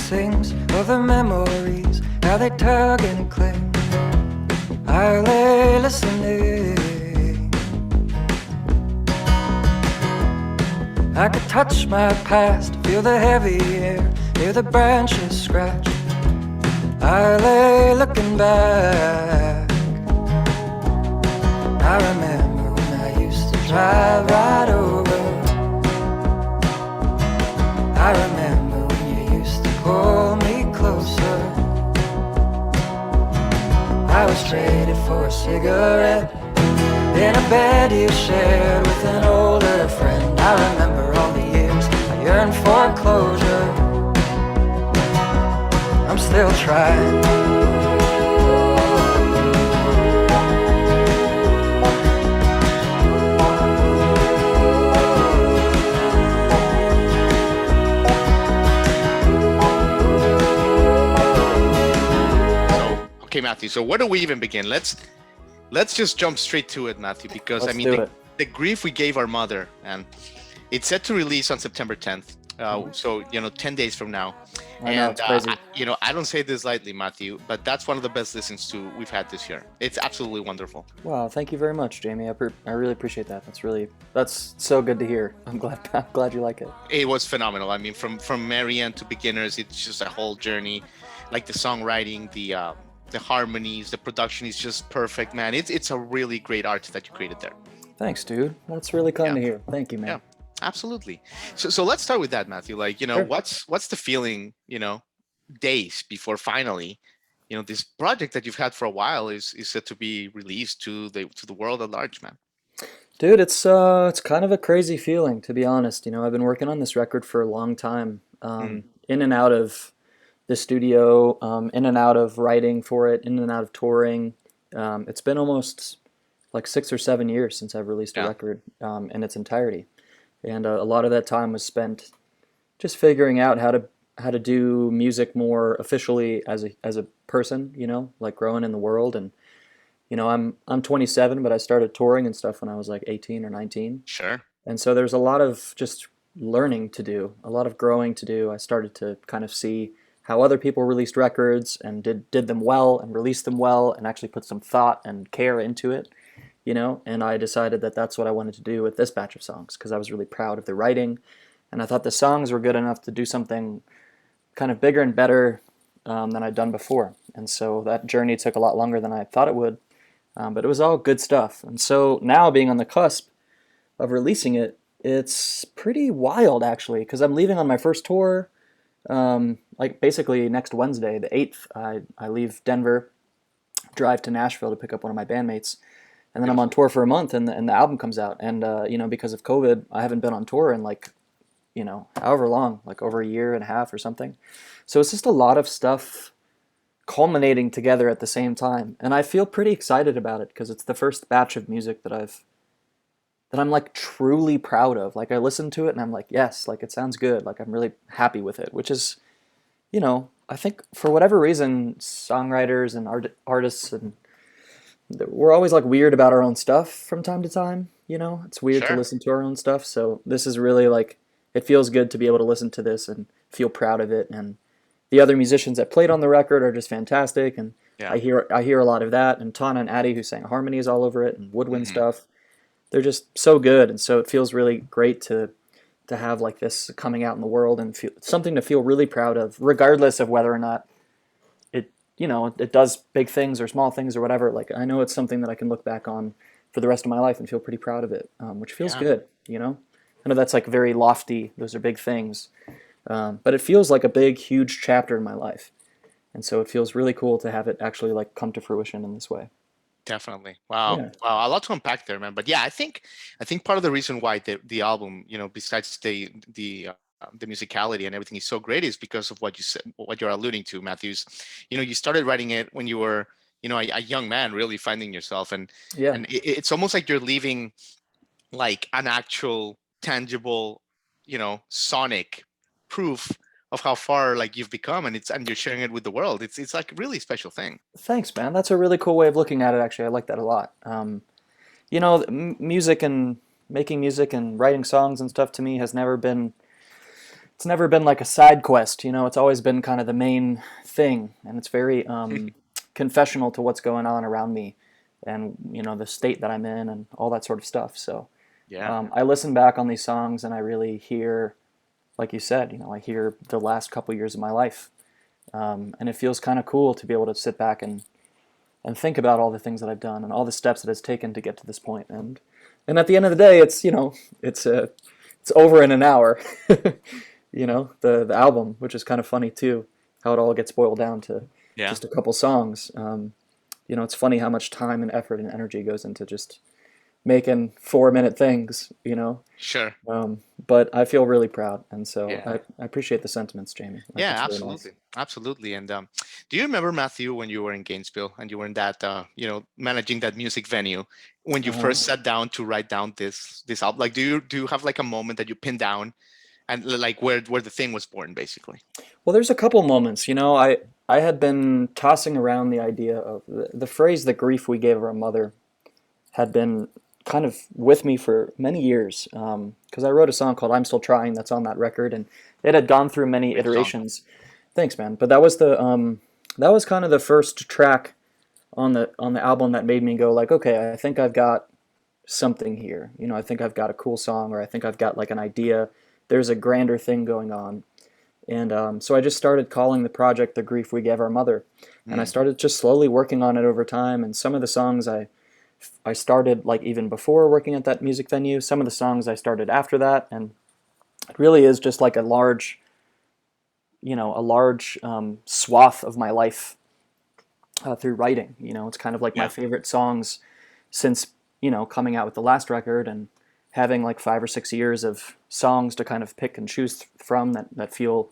things, other memories, how they tug and cling. I lay listening. I could touch my past, feel the heavy air, hear the branches scratch. I lay looking back. I remember when I used to drive right over. I remember when you used to pull me closer. I was traded for a cigarette in a bed you shared with an older friend. I remember all the years I yearned for closure. I'm still trying. Okay, Matthew, so where do we even begin? Let's just jump straight to it, Matthew, because Let's do the grief we gave our mother, and it's set to release on September 10th. So 10 days from now. I know, it's crazy. I don't say this lightly, Matthew, but that's one of the best listens to we've had this year. It's absolutely wonderful. Wow, thank you very much, Jamie. I really appreciate that. That's so good to hear. I'm glad you like it. It was phenomenal. I mean, from Marianne to beginners, it's just a whole journey. Like the songwriting, the harmonies, the production is just perfect, man. It's a really great art that you created there. Thanks, dude. That's really kind to hear. Thank you, man. Yeah, absolutely. So let's start with that, Matthew. Like, Sure. what's the feeling, days before finally, this project that you've had for a while is set to be released to the world at large, man. Dude, it's kind of a crazy feeling, to be honest. I've been working on this record for a long time, in and out of the studio, in and out of writing for it, in and out of touring. It's been almost like 6 or 7 years since I've released a record in its entirety, and a lot of that time was spent just figuring out how to do music more officially as a person, like growing in the world. And I'm 27, but I started touring and stuff when I was like 18 or 19. Sure. And so there's a lot of just learning to do, a lot of growing to do. I started to kind of see how other people released records and did them well and released them well and actually put some thought and care into it, and I decided that that's what I wanted to do with this batch of songs because I was really proud of the writing, and I thought the songs were good enough to do something kind of bigger and better than I'd done before. And so that journey took a lot longer than I thought it would, but it was all good stuff. And so now, being on the cusp of releasing it, it's pretty wild actually, because I'm leaving on my first tour. Like basically next Wednesday, the 8th, I leave Denver, drive to Nashville to pick up one of my bandmates, and then I'm on tour for a month, and the album comes out. And because of COVID, I haven't been on tour in like, however long, like over a year and a half or something. So it's just a lot of stuff culminating together at the same time, and I feel pretty excited about it because it's the first batch of music that I'm like truly proud of. Like I listen to it and I'm like, yes, like it sounds good. Like I'm really happy with it, which is, I think for whatever reason, songwriters and artists, and we're always like weird about our own stuff from time to time. It's weird to listen to our own stuff. So this is really like, it feels good to be able to listen to this and feel proud of it. And the other musicians that played on the record are just fantastic. And I hear a lot of that. And Tana and Addy, who sang harmonies all over it and woodwind stuff. They're just so good, and so it feels really great to have like this coming out in the world and something to feel really proud of, regardless of whether or not it does big things or small things or whatever. Like I know it's something that I can look back on for the rest of my life and feel pretty proud of it, which feels good. I know that's like very lofty; those are big things, but it feels like a big, huge chapter in my life, and so it feels really cool to have it actually like come to fruition in this way. Definitely. Wow. Yeah. Wow. A lot to unpack there, man. But yeah, I think part of the reason why the album, besides the musicality and everything is so great is because of what you said, what you're alluding to, Matthews. You started writing it when you were, a young man, really finding yourself, and it's almost like you're leaving like an actual tangible, sonic proof of how far like you've become, and you're sharing it with the world. It's like a really special thing. Thanks, man. That's a really cool way of looking at it. Actually, I like that a lot. Music and making music and writing songs and stuff to me has never been it's never been like a side quest, you know. It's always been kind of the main thing, and it's very confessional to what's going on around me, and you know the state that I'm in, and all that sort of stuff. So Yeah. I listen back on these songs, and I really hear, like you said, you know, I hear the last couple years of my life, and it feels kind of cool to be able to sit back and think about all the things that I've done and all the steps that it's taken to get to this point. And at the end of the day, it's you know it's over in an hour. You know, the album, which is kind of funny too, how it all gets boiled down to Yeah. just a couple songs. You know, it's funny how much time and effort and energy goes into just making 4-minute things, you know. Sure. But I feel really proud, and so Yeah. I appreciate the sentiments, Jamie. Like, Yeah, that's really nice. absolutely. Absolutely. And do you remember, Matthew, when you were in Gainesville and you were in that, managing that music venue, when you Uh-huh. first sat down to write down this album? Like, do you have like a moment that you pinned down and like where the thing was born, basically? Well, there's a couple moments, you know. I had been tossing around the idea of the phrase "the grief we gave our mother" had been kind of with me for many years because I wrote a song called "I'm Still Trying" that's on that record, and it had gone through many Great song. iterations. Thanks, man. But that was kind of the first track on the album that made me go like, okay, I think I've got something here. You know, I think I've got a cool song, or I think I've got like an idea. There's a grander thing going on. And so I just started calling the project "The Grief We Gave Our Mother," and I Mm, started just slowly working on it over time. And some of the songs I started like even before working at that music venue. Some of the songs I started after that, and it really is just like a large swath of my life through writing. You know, it's kind of like my yeah. favorite songs since you know coming out with the last record and having like 5 or 6 years of songs to kind of pick and choose from that feel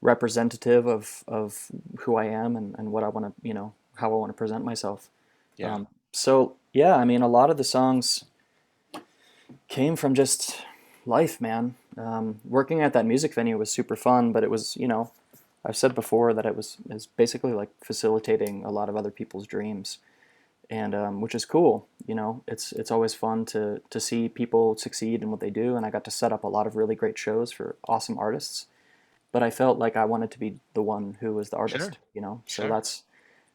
representative of who I am and what I want to, you know, how I want to present myself. Yeah. So yeah, I mean, a lot of the songs came from just life, man. Working at that music venue was super fun, but it was, you know, I've said before that is basically like facilitating a lot of other people's dreams, and which is cool. You know, it's always fun to see people succeed in what they do, and I got to set up a lot of really great shows for awesome artists. But I felt like I wanted to be the one who was the Sure. artist, you know. So Sure.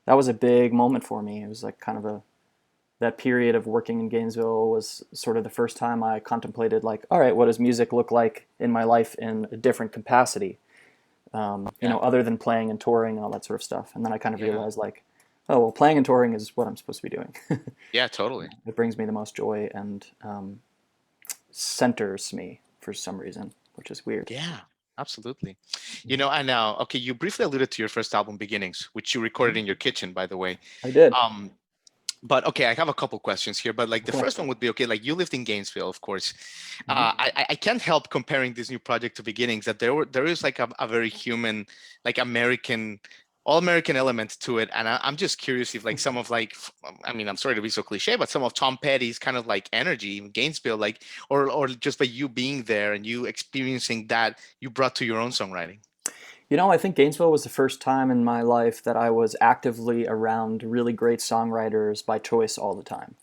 that was a big moment for me. It was like kind of a that period of working in Gainesville was sort of the first time I contemplated like, all right, what does music look like in my life in a different capacity? You Yeah. know, other than playing and touring and all that sort of stuff. And then I kind of Yeah. realized like, oh well, playing and touring is what I'm supposed to be doing. Yeah. Totally. It brings me the most joy and centers me for some reason, which is weird. Yeah. Absolutely. And now, okay, you briefly alluded to your first album, Beginnings, which you recorded in your kitchen, by the way. I did. Um, But okay, I have a couple questions here. But like the Cool. first one would be okay. Like you lived in Gainesville, of course. Mhm. I can't help comparing this new project to Beginnings. That there is like a very human, like American, all American element to it. And I'm just curious if like some of like, I mean, I'm sorry to be so cliche, but some of Tom Petty's kind of like energy in Gainesville, like or just by you being there and you experiencing that, you brought to your own songwriting. You know, I think Gainesville was the first time in my life that I was actively around really great songwriters by choice all the time.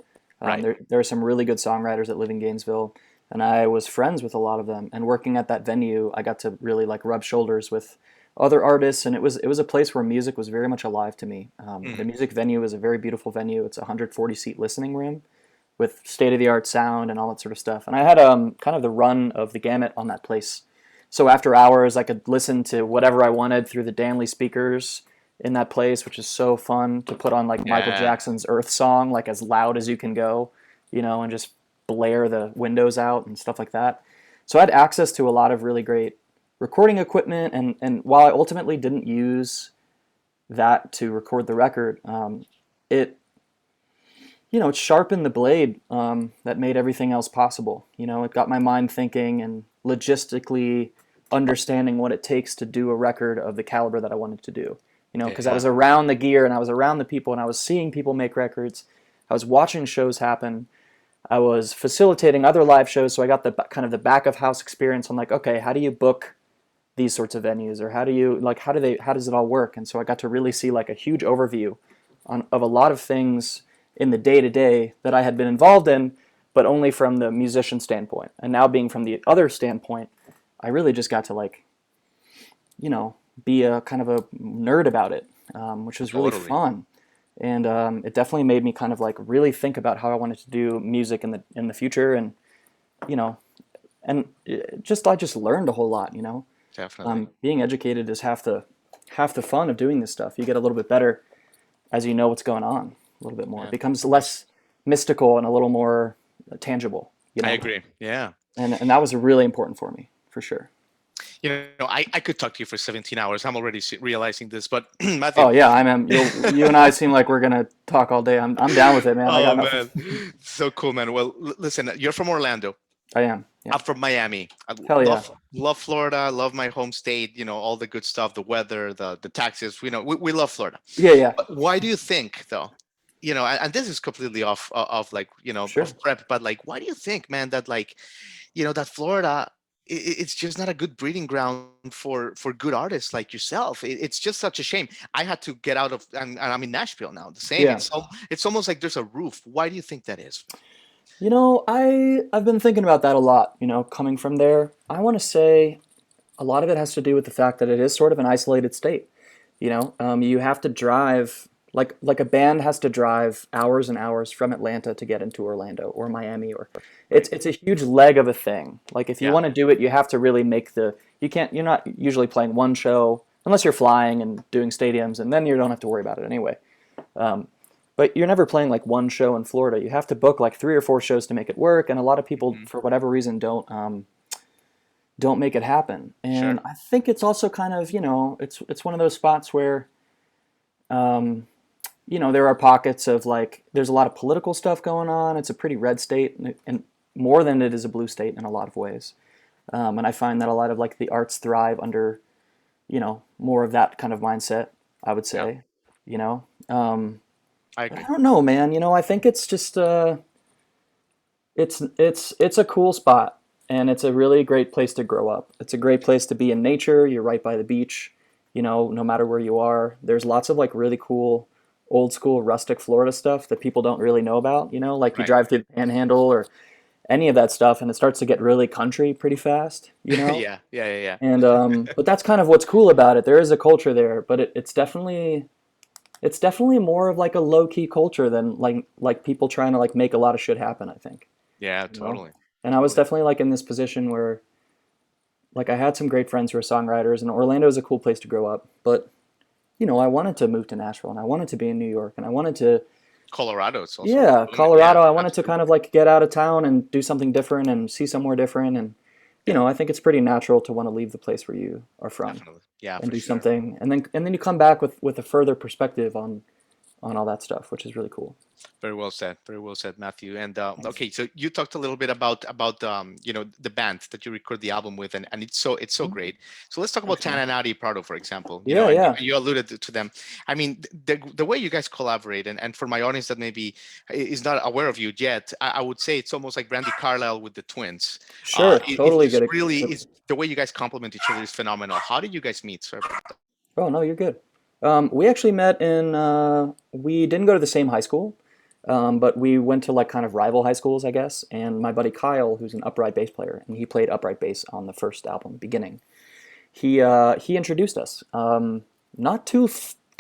Right. There are some really good songwriters that live in Gainesville, and I was friends with a lot of them. And working at that venue, I got to really like rub shoulders with other artists, and it was a place where music was very much alive to me. The Mm, music venue is a very beautiful venue. It's a 140 seat listening room with state of the art sound and all that sort of stuff. And I had kind of the run of the gamut on that place. So after hours, I could listen to whatever I wanted through the Danley speakers in that place, which is so fun to put on like Michael yeah. Jackson's Earth Song, like as loud as you can go, you know, and just blare the windows out and stuff like that. So I had access to a lot of really great recording equipment, and while I ultimately didn't use that to record the record, it it sharpened the blade that made everything else possible. You know, it got my mind thinking and logistically understanding what it takes to do a record of the caliber that I wanted to do. You know, because I Yeah. was around the gear and I was around the people and I was seeing people make records. I was watching shows happen. I was facilitating other live shows, so I got the kind of the back of house experience on like, okay, how do you book these sorts of venues, or how do you like how does it all work? And so I got to really see like a huge overview of a lot of things in the day to day that I had been involved in, but only from the musician standpoint. And now being from the other standpoint, I really just got to like be a kind of a nerd about it, which was really Totally. fun. And it definitely made me kind of like really think about how I wanted to do music in the future, and you know, and just I just learned a whole lot. Definitely. Being educated is half the fun of doing this stuff. You get a little bit better as you know what's going on a little bit more. It Yeah. becomes less mystical and a little more tangible. I agree. Yeah. And that was really important for me for sure. I could talk to you for 17 hours. I'm already realizing this, but Matthew, Oh yeah, you and I seem like we're gonna talk all day. I'm down with it, man. I got oh nothing. man, so cool, man. Well, listen, you're from Orlando. I am. Yeah. I'm from Miami. I Hell yeah. love Florida. Love my home state. All the good stuff, the weather, the taxes. We love Florida. Yeah, yeah. But why do you think, though? And this is completely off like Sure. off prep, but like, why do you think, man, that like that Florida, it's just not a good breeding ground for good artists like yourself. It's just such a shame. I had to get out of, and I'm in Nashville now. The same. Yeah. It's almost like there's a roof. Why do you think that is? I've been thinking about that a lot, coming from there. I want to say a lot of it has to do with the fact that it is sort of an isolated state. You have to drive like a band has to drive hours and hours from Atlanta to get into Orlando or Miami, or Right. it's a huge leg of a thing. Like if you Yeah. want to do it, you have to really make you're not usually playing one show unless you're flying and doing stadiums, and then you don't have to worry about it anyway. Um, but you're never playing like one show in Florida. You have to book like 3 or 4 shows to make it work, and a lot of people, Mhm. for whatever reason, don't make it happen. Sure. And I think it's also kind of it's one of those spots where um, there are pockets of like there's a lot of political stuff going on. It's a pretty red state, and more than it is a blue state in a lot of ways. And I find that a lot of like the arts thrive under more of that kind of mindset. I would Yeah. say, you know. Um, I but I agree. don't know, man. I think it's just it's a cool spot, and it's a really great place to grow up. It's a great place to be in nature. You're right by the beach. No matter where you are, there's lots of like really cool old school rustic Florida stuff that people don't really know about. Like you Right. drive through the Panhandle or any of that stuff, and it starts to get really country pretty fast. Yeah. Yeah. Yeah. And but that's kind of what's cool about it. There is a culture there, but it's definitely more of like a low key culture than like people trying to like make a lot of shit happen, I think. Yeah. You know? Totally. And I was Totally. definitely like in this position where like I had some great friends who are songwriters, and Orlando is a cool place to grow up, but I wanted to move to Nashville, and I wanted to be in New York, and I wanted to, Colorado. It's also yeah, booming. Yeah. Colorado. I wanted to Absolutely. kind of like get out of town and do something different and see somewhere different, and Yeah. I think it's pretty natural to want to leave the place where you are from Definitely. Yeah. and For do sure. something, and then you come back with a further perspective on all that stuff, which is really cool. Very well said. Very well said, Matthew. And Thanks. okay, so you talked a little bit about the band that you record the album with, and it's so Mhm. great. So let's talk about Thanks, Tana man. and Addy Prado, for example. Yeah, And yeah. you alluded to them. I mean, the way you guys collaborate, and for my audience that maybe is not aware of you yet, I would say it's almost like Brandy Carlisle with the twins. Sure, It's totally just good. really it's the way you guys complement each other is phenomenal. How did you guys meet, sir? Oh no, you're good. We actually met in. We didn't go to the same high school, but we went to like kind of rival high schools, I guess. And my buddy Kyle, who's an upright bass player, and he played upright bass on the first album, Beginning. He introduced us. Not too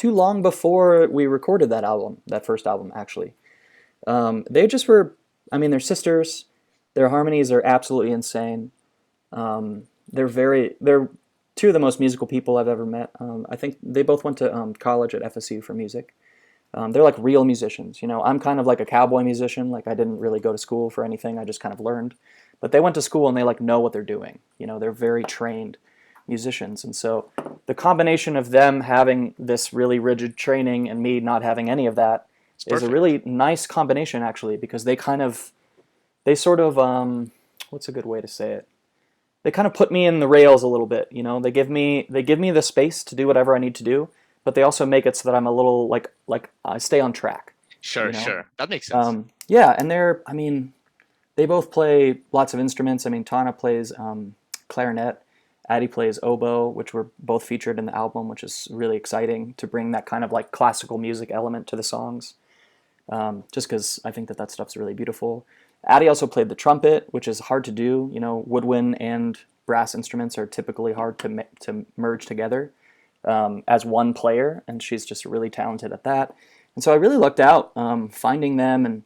long before we recorded that first album, actually. They just were. I mean, they're sisters. Their harmonies are absolutely insane. They're two of the most musical people I've ever met. I think they both went to college at FSU for music. They're like real musicians. I'm kind of like a cowboy musician. Like I didn't really go to school for anything. I just kind of learned. But they went to school and they like know what they're doing. They're very trained musicians. And so the combination of them having this really rigid training and me not having any of that It's is a perfect. really nice combination actually, because they sort of what's a good way to say it? They kind of put me in the rails a little bit. They give me the space to do whatever I need to do, but they also make it so that I'm a little like I stay on track. Sure, You know, sure. That makes sense. yeah, and I mean, they both play lots of instruments. I mean, Tana plays clarinet, Addie plays oboe, which were both featured in the album, which is really exciting to bring that kind of like classical music element to the songs. Just because I think that stuff's really beautiful. Addie also played the trumpet, which is hard to do, woodwind and brass instruments are typically hard to merge together as one player, and she's just really talented at that. And so I really lucked out finding them, and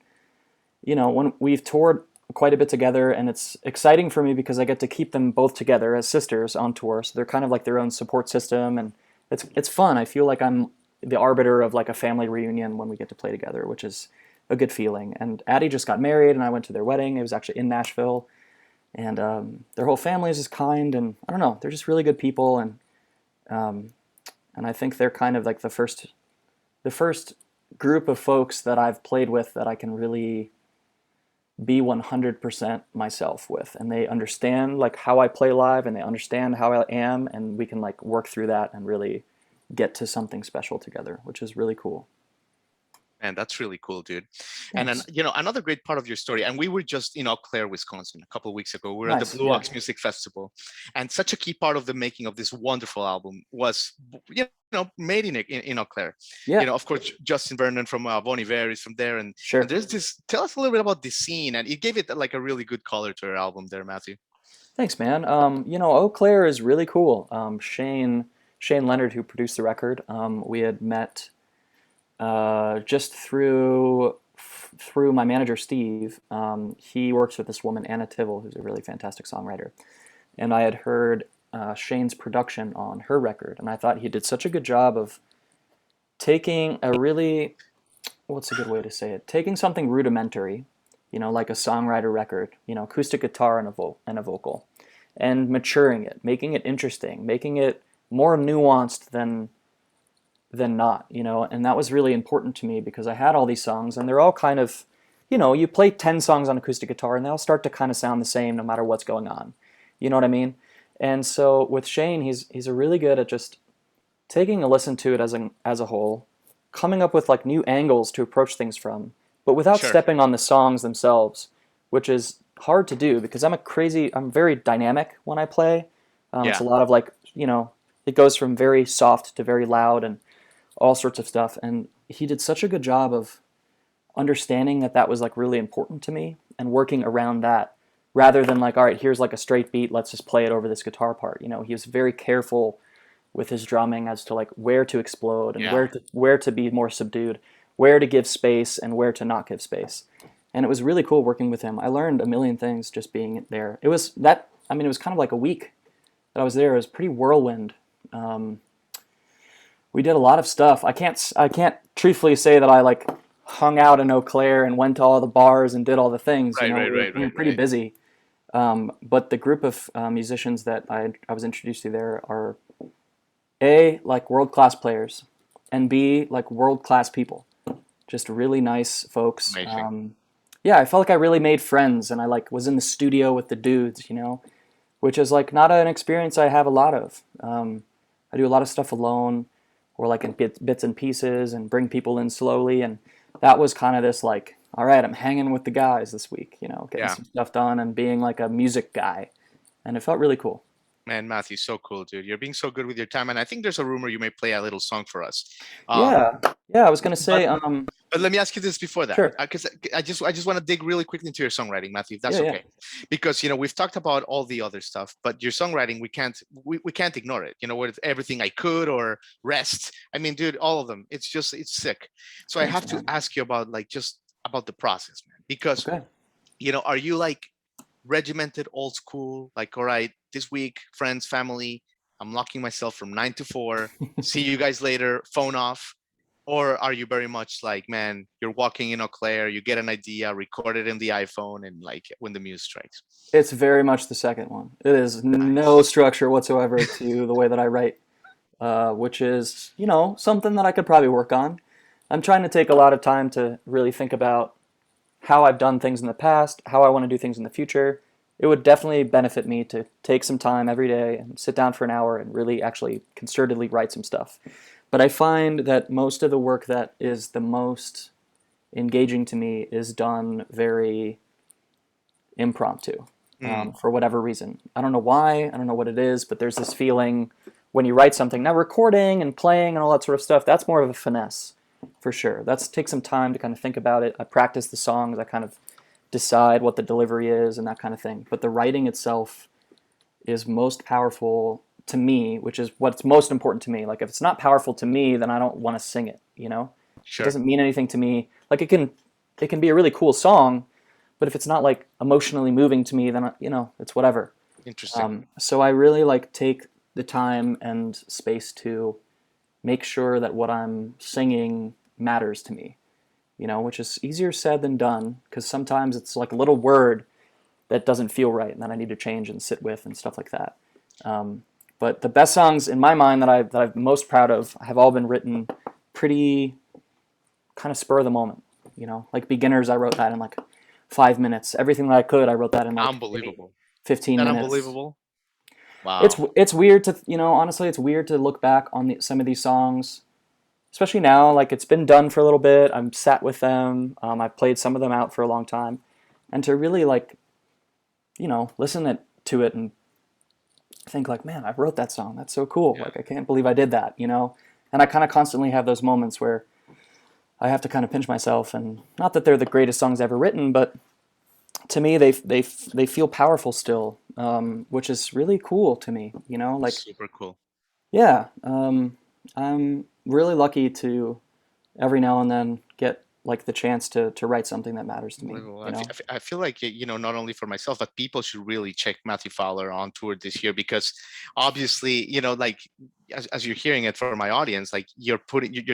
when we've toured quite a bit together, and it's exciting for me because I get to keep them both together as sisters on tour. So they're kind of like their own support system, and it's fun. I feel like I'm the arbiter of like a family reunion when we get to play together, which is a good feeling. And Addy just got married, and I went to their wedding. It was actually in Nashville, and their whole family is just kind, and I don't know, they're just really good people, and I think they're kind of like the first group of folks that I've played with that I can really be 100% myself with, and they understand like how I play live, and they understand how I am, and we can like work through that and really get to something special together, which is really cool. Man, that's really cool, dude. And then, Thanks. another great part of your story, and we were just in Eau Claire, Wisconsin, a couple of weeks ago. We were at the Nice. Blue Yeah. Ox Music Festival, and such a key part of the making of this wonderful album was, made in Eau Claire. Yeah. Of course, Justin Vernon from Bon Iver is from there, and Sure. there's this. Tell us a little bit about the scene, and it gave it like a really good color to our album there, Matthew. Thanks, man. Eau Claire is really cool. Shane Leonard, who produced the record, we had met just through my manager Steve. He works with this woman Anna Tivell, who's a really fantastic songwriter, and I had heard Shane's production on her record, and I thought he did such a good job of taking a really, what's a good way to say it? Taking something rudimentary, like a songwriter record, acoustic guitar and a vocal, and maturing it, making it interesting, making it more nuanced than not, and that was really important to me because I had all these songs and they're all kind of, you play 10 songs on acoustic guitar and they all start to kind of sound the same no matter what's going on. You know what I mean? And so with Shane, he's really good at just taking a listen to it as a whole, coming up with like new angles to approach things from, but without Sure. stepping on the songs themselves, which is hard to do because I'm very dynamic when I play. It's a Yeah. lot of like, it goes from very soft to very loud and all sorts of stuff. And he did such a good job of understanding that was like really important to me and working around that rather than like, all right, here's like a straight beat, let's just play it over this guitar part. He was very careful with his drumming as to like where to explode and Yeah. where to be more subdued, where to give space and where to not give space. And it was really cool working with him. I learned a million things just being there. It was kind of like a week that I was there. It was pretty whirlwind. We did a lot of stuff. I can't truthfully say that I like hung out in Eau Claire and went to all the bars and did all the things. Right, right, we were pretty busy. But the group of musicians that I was introduced to there are A, like world-class players, and B, like world-class people. Just really nice folks. Amazing. Yeah, I felt like I really made friends, and I like was in the studio with the dudes, which is like not an experience I have a lot of. I do a lot of stuff alone, or like in bits and pieces, and bring people in slowly. And that was kind of this like, all right, I'm hanging with the guys this week, getting some stuff done and being like a music guy, and it felt really cool. Man, Matthew, so cool, dude. You're being so good with your time, and I think there's a rumor you may play a little song for us. Yeah, I was gonna say, But let me ask you this before that, sure. because I just want to dig really quickly into your songwriting, Matthew, if that's Yeah. okay. Because we've talked about all the other stuff, but your songwriting we can't ignore it. With everything I could or rest. I mean, dude, all of them. It's sick. So I Thanks, have to man. ask you about about the process, man. Because Okay. are you like regimented, old school? Like, all right, this week, friends, family, I'm locking myself from 9 to 4. See you guys later. Phone off. Or are you very much like, man, you're walking in Eau Claire, you get an idea, record it in the iPhone, and like when the muse strikes? It's very much the second one. It is no Nice. structure whatsoever to the way that I write, which is, something that I could probably work on. I'm trying to take a lot of time to really think about how I've done things in the past, how I want to do things in the future. It would definitely benefit me to take some time every day and sit down for an hour and really actually concertedly write some stuff. But I find that most of the work that is the most engaging to me is done very impromptu, for whatever reason. I don't know why, I don't know what it is, but there's this feeling when you write something. Now, recording and playing and all that sort of stuff, that's more of a finesse, for sure. That's takes some time to kind of think about it. I practice the songs, I kind of decide what the delivery is and that kind of thing. But the writing itself is most powerful to me, which is what's most important to me. Like if it's not powerful to me, then I don't want to sing it, you know? If it Sure. doesn't mean anything to me, like it can be a really cool song, but if it's not like emotionally moving to me, then it's whatever. Interesting. So I really like take the time and space to make sure that what I'm singing matters to me, which is easier said than done because sometimes it's like a little word that doesn't feel right and that I need to change and sit with and stuff like that. Um, but the best songs in my mind that I'm most proud of have all been written pretty kind of spur of the moment. Like Beginners, I wrote that in like 5 minutes. Everything that I could, I wrote that in like maybe Unbelievable. 15 That minutes. unbelievable. It's Wow. it's weird to honestly, it's weird to look back on some of these songs, especially now. Like it's been done for a little bit. I'm sat with them. I've played some of them out for a long time, and to really like to it and think like, man, I wrote that song. That's so cool. Yeah. Like I can't believe I did that. And I kind of constantly have those moments where I have to kind of pinch myself, and not that they're the greatest songs ever written, but to me they feel powerful still, which is really cool to me. Like Super cool. yeah, I'm really lucky to every now and then get like the chance to write something that matters to me. Unbelievable. I feel like, not only for myself, but people should really check Matthew Fowler on tour this year because obviously, like as you're hearing it for my audience, like you're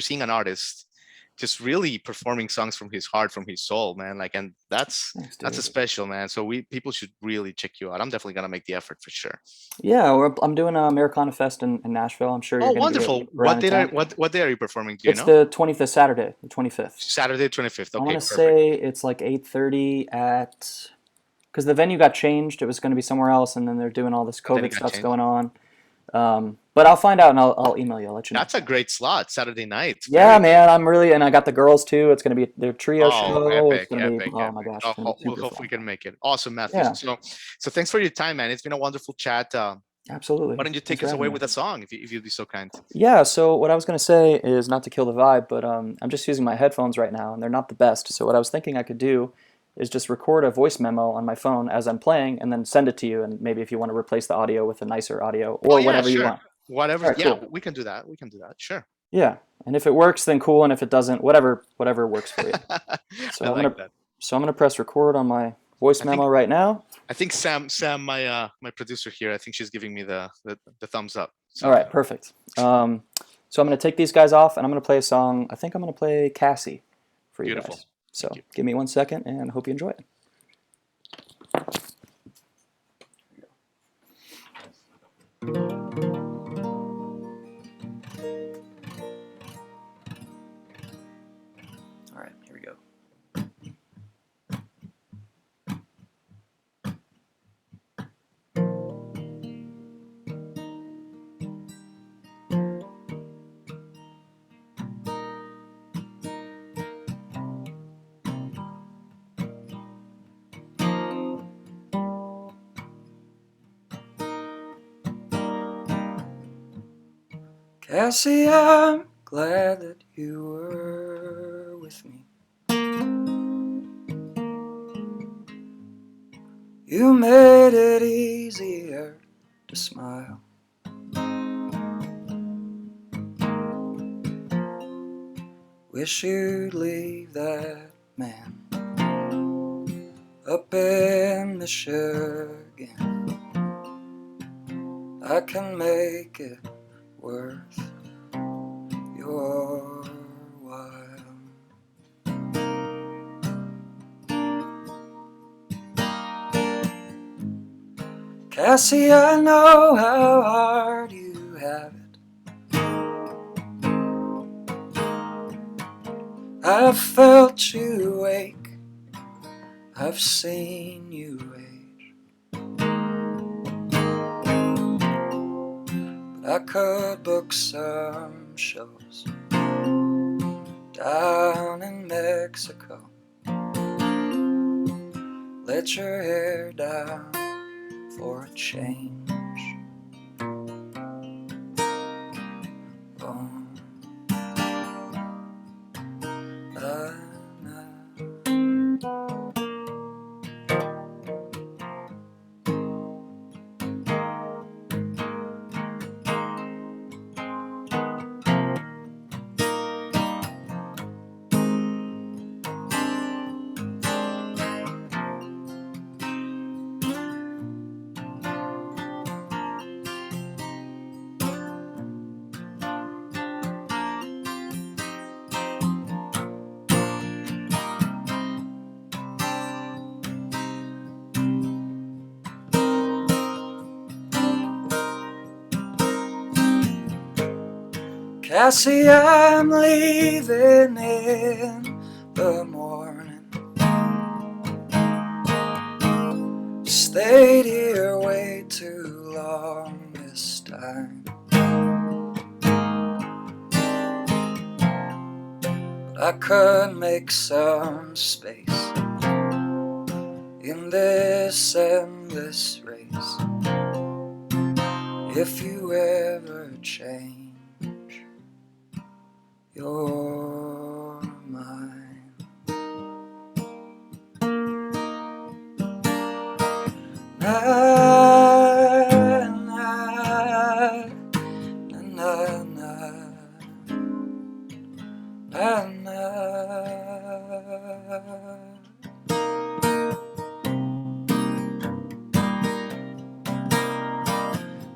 seeing an artist just really performing songs from his heart, from his soul, man. Like, and Thanks, that's a dude. special, man. So people should really check you out. I'm definitely gonna make the effort for sure. Yeah, I'm doing a Americana Fest in Nashville. I'm sure you're Oh, going to be wonderful. around What in date are town. what day are you performing? Do you It's know? the 25th, Saturday, the 25th. Saturday 25th. I Okay, want to perfect. say it's like 8:30 at because the venue got changed. It was going to be somewhere else, and then they're doing all this And then it COVID got stuff's changed. going on. But I'll find out and I'll email you. I'll let you know. That's a great slot. Saturday night. Yeah, Very man, and I got the girls too. It's going to be their trio Oh, show. It's epic, going to be, epic, oh my epic. gosh, it's going to be We'll super hope we fun. can make it. Awesome, Matthew. Yeah, So thanks for your time, man. It's been a wonderful chat. Why absolutely. don't you Thanks take for us having away me. with a song, if you'd be so kind? Yeah, so what I was going to say is not to kill the vibe, but I'm just using my headphones right now, and they're not the best. So what I was thinking I could do is just record a voice memo on my phone as I'm playing, and then send it to you. And maybe if you want to replace the audio with a nicer audio, Oh or yeah, whatever you sure. want. Whatever. All right, Yeah, cool. we can do that. We can do that. Sure. Yeah, and if it works, then cool, and if it doesn't, whatever works for you. So I I'm like gonna that. press record on my voice I think memo right now. I think Sam, my producer here, I think she's giving me the thumbs up. All So right, perfect. So I'm gonna take these guys off, and I'm gonna play a song. I think I'm gonna play Cassie for you beautiful. guys. Thank So you. give me 1 second, and hope you enjoy it. All right, here we go. Cassie, I'm glad that you were with me. You made it easier to smile. Wish you'd leave that man up in Michigan. I can make it worth your while. Cassie, I know how hard you have it. I've felt you ache, I've seen you age, but I could book some shows down in Mexico. Let your hair down for a change. Oh, na, na. Cassie, I'm leaving in the morning. Stayed here way too long this time. But I could make some space in this endless race. If you ever change your mind. Na, na, na, na, na, na.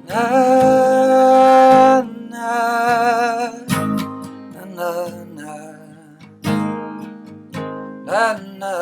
Na, na, na, na, na, na.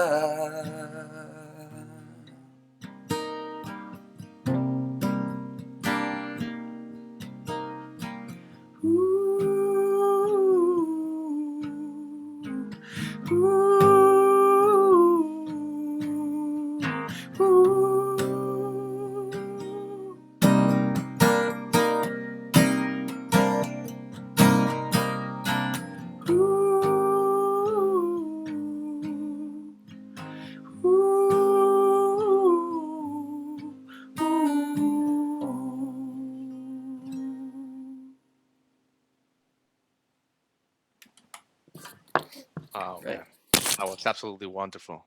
Oh Right. man, that was absolutely wonderful.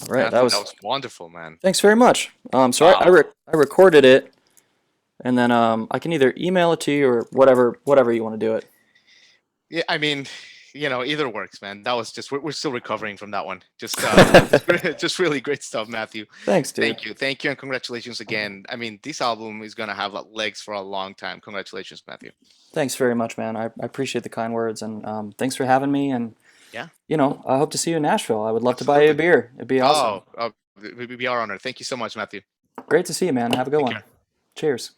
Right. That Matthew, that was. was wonderful, man. Thanks very much. So Wow. I recorded it, and then I can either email it to you or whatever you want to do it. Yeah, I mean, either works, man. That was just we're still recovering from that one. Just just really great stuff, Matthew. Thanks, dude. Thank you, and congratulations again. I mean, this album is gonna have legs for a long time. Congratulations, Matthew. Thanks very much, man. I appreciate the kind words, and thanks for having me. And Yeah, I hope to see you in Nashville. I would love to buy you a absolutely. beer. It'd be awesome. Oh, we are honored. Thank you so much, Matthew. Great to see you, man. Have a good Take one. care. Cheers.